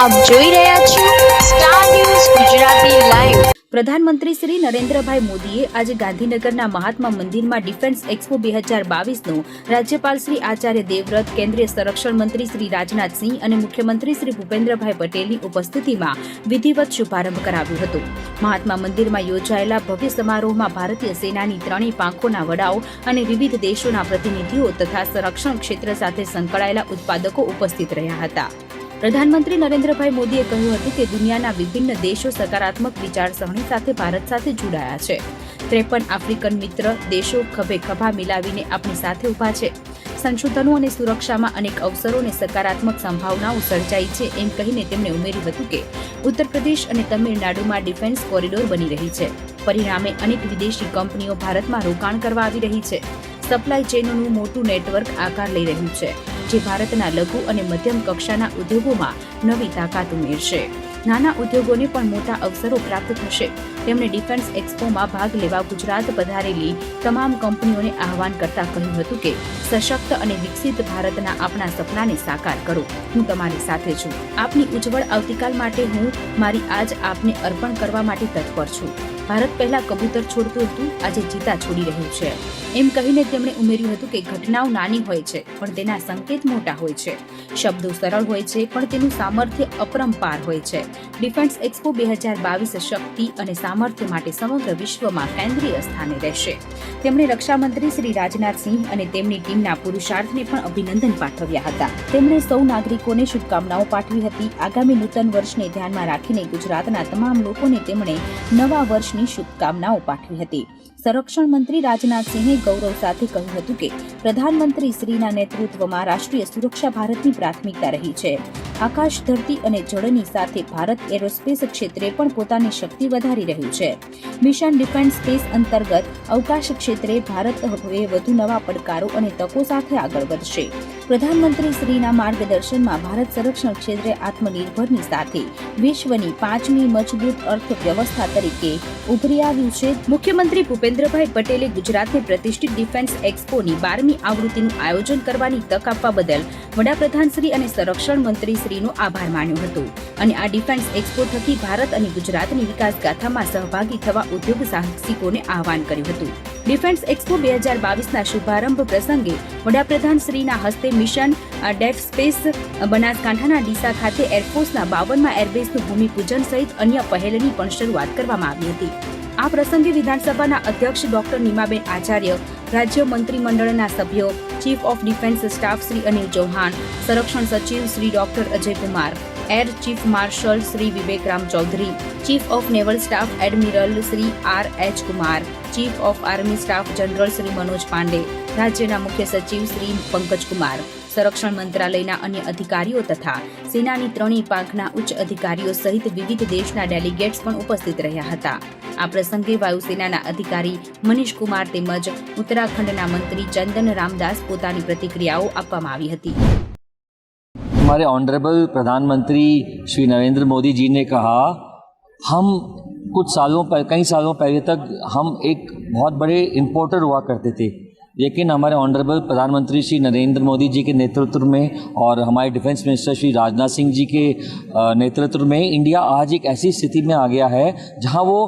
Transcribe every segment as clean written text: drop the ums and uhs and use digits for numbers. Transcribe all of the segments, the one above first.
આપ જોઈ રહ્યા છો સ્ટાર ન્યૂઝ ગુજરાતી લાઈવ। પ્રધાનમંત્રી શ્રી નરેન્દ્રભાઈ મોદીએ આજે ગાંધીનગરના મહાત્મા મંદિરમાં ડિફેન્સ એક્સપો 2022નો રાજ્યપાલ શ્રી આચાર્ય દેવવ્રત, કેન્દ્રીય સંરક્ષણ મંત્રી શ્રી રાજનાથસિંહ અને મુખ્યમંત્રી શ્રી ભૂપેન્દ્રભાઈ પટેલની ઉપસ્થિતિમાં વિધિવત શુભારંભ કરાવ્યો હતો। મહાત્મા મંદિરમાં યોજાયેલા ભવ્ય સમારોહમાં ભારતીય સેનાની ત્રણેય પાંખોના વડાઓ અને વિવિધ દેશોના પ્રતિનિધિઓ તથા સંરક્ષણ ક્ષેત્ર સાથે સંકળાયેલા ઉત્પાદકો ઉપસ્થિત રહ્યા હતા। પ્રધાનમંત્રી નરેન્દ્રભાઈ મોદીએ કહ્યું હતું કે દુનિયાના વિભિન્ન દેશો સકારાત્મક વિચારસરણી સાથે ભારત સાથે જોડાયા છે। 53 આફ્રિકન મિત્ર દેશો ખભે ખભા મિલાવીને આપણી સાથે ઊભા છે। સંશોધનો અને સુરક્ષામાં અનેક અવસરો અને સકારાત્મક સંભાવનાઓ સર્જાઈ છે એમ કહીને તેમણે ઉમેર્યું હતું કે ઉત્તર પ્રદેશ અને તમિલનાડુમાં ડિફેન્સ કોરિડોર બની રહી છે। પરિણામે અનેક વિદેશી કંપનીઓ ભારતમાં રોકાણ કરવા આવી રહી છે। સપ્લાય ચેઇનનું મોટું નેટવર્ક આકાર લઈ રહ્યું છે, જે ભારતના લઘુ અને મધ્યમ કક્ષાના ઉદ્યોગોમાં નવી તાકાત ઉમેરશે। નાના ઉદ્યોગોને પણ મોટા અવસરો પ્રાપ્ત થશે। તેમણે ડિફેન્સ એક્સપોમાં ભાગ લેવા ગુજરાત પધારેલી તમામ કંપનીઓને આહવાન કરતા કહ્યું હતું કે સશક્ત અને વિકસિત ભારતના આપણા સપનાને સાકાર કરો। હું તમારી સાથે છું। આપની ઉજ્જવળ આવતીકાલ માટે હું મારી આજ આપને અર્પણ કરવા માટે તત્પર છું। ભારત પહેલા કબૂતર છોડતું હતું, આજે ચીતા છોડી રહ્યું છે એમ કહીને તેમણે ઉમેર્યું હતું કે ઘટનાઓ નાની હોય છે પણ તેના સંકેત મોટા હોય છે। શબ્દો સરળ હોય છે પણ તેનું સામર્થ્ય અપરંપાર હોય છે। ડિફેન્સ એક્સપો 2022 શક્તિ અને સામર્થ્ય માટે સમગ્ર વિશ્વમાં કેન્દ્રીય સ્થાને રહેશે। તેમણે રક્ષામંત્રી શ્રી રાજનાથસિંહ અને તેમની ટીમના પુરુષાર્થને પણ અભિનંદન પાઠવ્યા હતા। તેમણે સૌ નાગરિકોને શુભકામનાઓ પાઠવી હતી। આગામી નૂતન વર્ષને ધ્યાનમાં રાખીને ગુજરાતના તમામ લોકોને તેમણે નવા વર્ષની શુભકામનાઓ પાઠવી હતી। સંરક્ષણ મંત્રી રાજનાથસિંહે ગૌરવ સાથે કહ્યું હતું કે પ્રધાનમંત્રી શ્રીના નેતૃત્વમાં રાષ્ટ્રીય સુરક્ષા ભારતની પ્રાથમિકતા રહી છે। આકાશ, ધરતી અને જળની સાથે ભારત એરોસ્પેસ ક્ષેત્રે પણ પોતાની શક્તિ વધારી રહ્યું છે। મિશન ડિફેન્સ સ્પેસ અંતર્ગત અવકાશ ક્ષેત્રે ભારત હવે વધુ નવા પડકારો અને તકો સાથે આગળ વધશે। પ્રધાનમંત્રી શ્રીના માર્ગદર્શનમાં ભારત સંરક્ષણ ક્ષેત્રે આત્મનિર્ભરની સાથે વિશ્વની 5મી મજબૂત અર્થવ્યવસ્થા તરીકે ઉભરી આવ્યું છે। મુખ્યમંત્રી ભૂપેન્દ્રભાઈ પટેલે ગુજરાતને પ્રતિષ્ઠિત ડિફેન્સ એક્સપોની 12મી આવૃત્તિનું આયોજન કરવાની તક આપવા બદલ વડાપ્રધાન શ્રી અને સંરક્ષણ મંત્રી શ્રીનો આભાર માન્યો હતો અને આ ડિફેન્સ એક્સપો થકી ભારત અને ગુજરાતની વિકાસ ગાથામાં સહભાગી થવા ઉદ્યોગ સાહસિકોને આહવાન કર્યું હતું। ડિફેન્સ એક્સપો 2022ના શુભારંભ પ્રસંગે વડાપ્રધાન શ્રીના હસ્તે મિશન ડેફ સ્પેસ બનાસકાંઠાના ડીસા ખાતે એરફોર્સના 52મા એરબેઝનું ભૂમિપૂજન સહિત અન્ય પહેલની પણ શરૂઆત કરવામાં આવી હતી। આ પ્રસંગે વિધાનસભાના અધ્યક્ષ ડોક્ટર નીમાબેન આચાર્ય, રાજ્ય મંત્રીમંડળના સભ્યો, chief of defence staff Shri Anil Chauhan, સંરક્ષણ સચિવ Shri doctor Ajay Kumar, air chief marshal Shri Vivekram Chaudhari, chief of naval staff admiral Shri R.H. Kumar, chief of army staff general Shri Manoj Pande, રાજ્યના મુખ્ય સચિવ શ્રી પંકજ કુમાર, સંરક્ષણ મંત્રાલયના અન્ય અધિકારીઓ તથા સેનાની ત્રણેય પાંખના ઉચ્ચ અધિકારીઓ સહિત વિવિધ દેશના ડેલિગેટ્સ પણ ઉપસ્થિત રહ્યા હતા। આ પ્રસંગે વાયુસેનાના અધિકારી મનીષ કુમાર તેમજ ઉત્તરાખંડના મંત્રી ચંદન रामदास પોતાની પ્રતિક્રિયાઓ આપવામાં આવી હતી। हमारे ऑनरेबल प्रधानमंत्री श्री नरेंद्र मोदी जी ने कहा, हम कई सालों पहले तक हम एक बहुत बड़े इंपोर्टर हुआ करते थे, लेकिन हमारे ऑनरेबल प्रधानमंत्री श्री नरेंद्र मोदी जी के नेतृत्व में और हमारे डिफेंस मिनिस्टर श्री राजनाथ सिंह जी के नेतृत्व में इंडिया आज एक ऐसी स्थिति में आ गया है जहां वो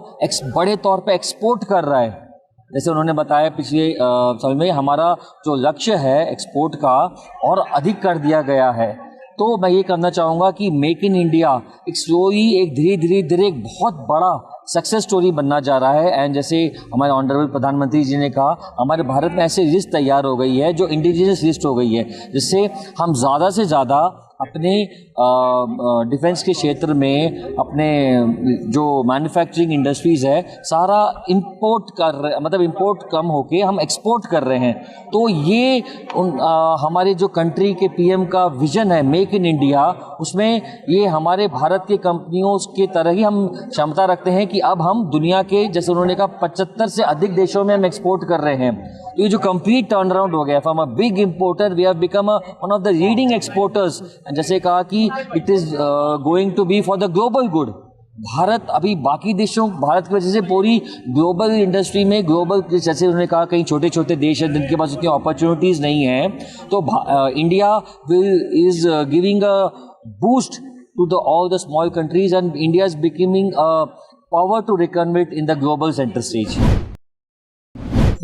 बड़े तौर पे एक्सपोर्ट कर रहा है। जैसे उन्होंने बताया पिछले समय में हमारा जो लक्ष्य है एक्सपोर्ट का और अधिक कर दिया गया है। तो मैं ये करना चाहूँगा कि मेक इन इंडिया एक स्लोली एक धीरे एक बहुत बड़ा सक्सेस स्टोरी बनना जा रहा है। एंड जैसे हमारे ऑनरेबल प्रधानमंत्री जी ने कहा, हमारे भारत में ऐसी लिस्ट तैयार हो गई है जो इंडिजिनियस लिस्ट हो गई है, जिससे हम ज़्यादा से ज़्यादा अपने डिफेंस के क्षेत्र में अपने जो मैन्युफैक्चरिंग इंडस्ट्रीज़ है सारा इंपोर्ट कर रहे, मतलब इंपोर्ट कम होके हम एक्सपोर्ट कर रहे हैं। तो ये हमारे जो कंट्री के पीएम का विजन है मेक इन इंडिया, उसमें ये हमारे भारत के कंपनियों के तरह ही हम क्षमता रखते हैं कि अब हम दुनिया के, जैसे उन्होंने कहा, 75 से अधिक देशों में हम एक्सपोर्ट कर रहे हैं। तो ये जो कंप्लीट टर्न अराउंड हो गया, from a big importer we have become one of the leading exporters. जैसे कहा कि it is going to be for the global good. Bharat अभी बाकी देशों, भारत की वजह से पूरी ग्लोबल इंडस्ट्री में जैसे उन्होंने कहा कई छोटे छोटे देश हैं जिनके पास उतनी अपॉर्चुनिटीज़ नहीं हैं, तो India is giving a boost to all the small countries, and India is becoming a power to reckon with in the global center stage.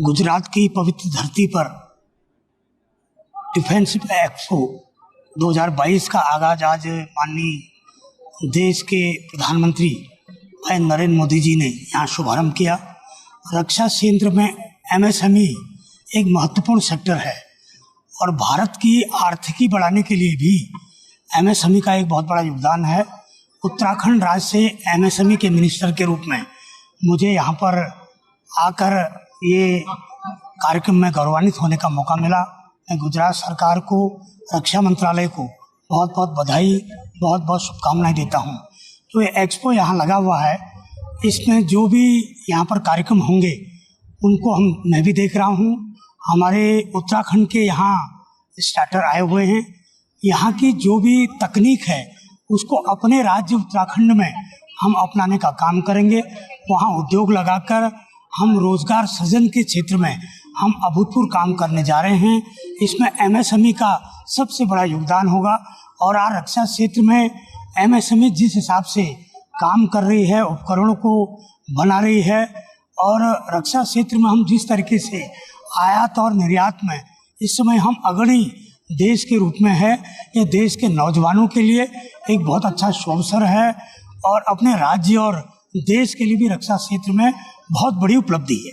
Gujarat की पवित्र धरती पर डिफेंस एक्सपो 2022 का आगाज आज माननीय देश के प्रधानमंत्री भाई नरेंद्र मोदी जी ने यहाँ शुभारंभ किया। रक्षा क्षेत्र में MSME एक महत्वपूर्ण सेक्टर है और भारत की आर्थिकी बढ़ाने के लिए भी MSME का एक बहुत बड़ा योगदान है। उत्तराखंड राज्य से MSME के मिनिस्टर के रूप में मुझे यहाँ पर आकर ये कार्यक्रम में गौरवान्वित होने का मौका मिला। मैं गुजरात सरकार को, रक्षा मंत्रालय को बहुत बहुत बधाई, बहुत बहुत शुभकामनाएं देता हूँ। तो ये एक्सपो यहाँ लगा हुआ है, इसमें जो भी यहाँ पर कार्यक्रम होंगे उनको मैं भी देख रहा हूँ। हमारे उत्तराखंड के यहाँ स्टार्टर आए हुए हैं। यहाँ की जो भी तकनीक है उसको अपने राज्य उत्तराखंड में हम अपनाने का काम करेंगे। वहाँ उद्योग लगाकर हम रोजगार सृजन के क्षेत्र में हम अभूतपूर्व काम करने जा रहे हैं। इसमें MSME का सबसे बड़ा योगदान होगा और आज रक्षा क्षेत्र में MSME जिस हिसाब से काम कर रही है, उपकरणों को बना रही है और रक्षा क्षेत्र में हम जिस तरीके से आयात और निर्यात में इस समय हम अग्रणी देश के रूप में है, ये देश के नौजवानों के लिए एक बहुत अच्छा अवसर है और अपने राज्य और देश के लिए भी रक्षा क्षेत्र में बहुत बड़ी उपलब्धि है।